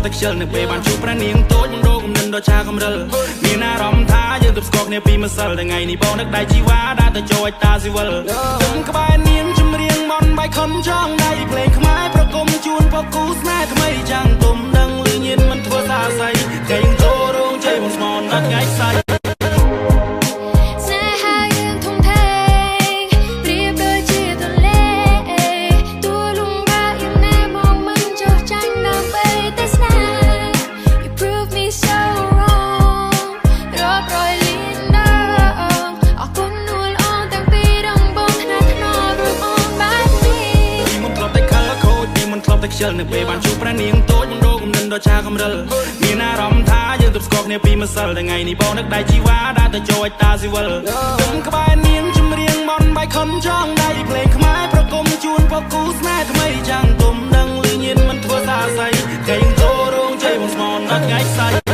តែខ្ជិលនៅពេលបានជួបប្រានាងតូចមិនរកគំនិតដល់ឆាកំរិលមានអារម្មណ៍ថាយើងទប់ស្គាល់គ្នាពីម្សិលថ្ងៃនេះបងនឹកដៃជីវ៉ាដើរទៅចូលតាស៊ីវិលគុំក្បែរនាងជំរៀងមន់បាយខំចង់ដៃភ្លេងខ្មែរប្រគំជូនពកគូស្នេហ៍ថ្មីចាំងទុំដឹងលឺញៀនមិនធ្វើសាស័យគេងចូលរោងជ័យបងស្មនអត់ថ្ងៃស្អែកខ្ជិលនៅពេលបានជួបប្រានាងតូចមិនរកគំនិតដល់ឆាកំរិលមានអារម្មណ៍ថាយើងទប់ស្គាល់គ្នាពីម្សិលថ្ងៃនេះបងនឹកដៃជីវ៉ាដើរទៅចូលតាស៊ីវិលគុំក្បែរនាងជំរៀងមន់បាយខំចង់ដៃភ្លេងខ្មែរប្រគំជូនពកគូស្នេហ៍ថ្មីចាំងទុំដឹងលឺញៀនមិនធ្វើសាស័យគេងចូលរោងជ័យបងស្មនអត់ថ្ងៃស្អែក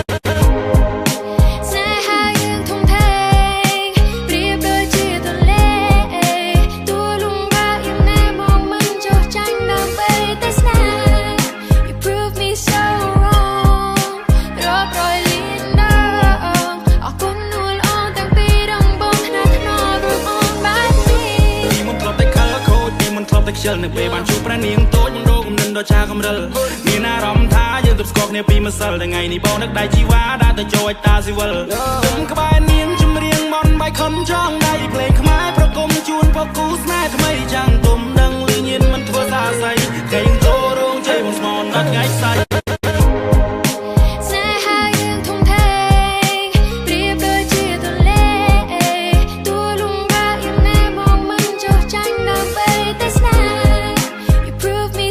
ខ្ជិលនៅពេលបានជួបប្រានាងតូចមិនរកគំនិតដល់ឆាកំរិលមានអារម្មណ៍ថាយើងទប់ស្គាល់គ្នាពីម្សិលថ្ងៃនេះបងនឹកដៃជីវ៉ាដើរទៅចូលតាស៊ីវិលគុំក្បែរនាងជំរៀងមន់បាយខំចង់ដៃភ្លេងខ្មែរប្រគំជូនពកគូស្នេហ៍ថ្មីចាំងទុំដឹងលឺញៀនមិនធ្វើសាស័យគេងចូលរោងជ័យបងស្មនអត់ថ្ងៃស្អែក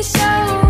So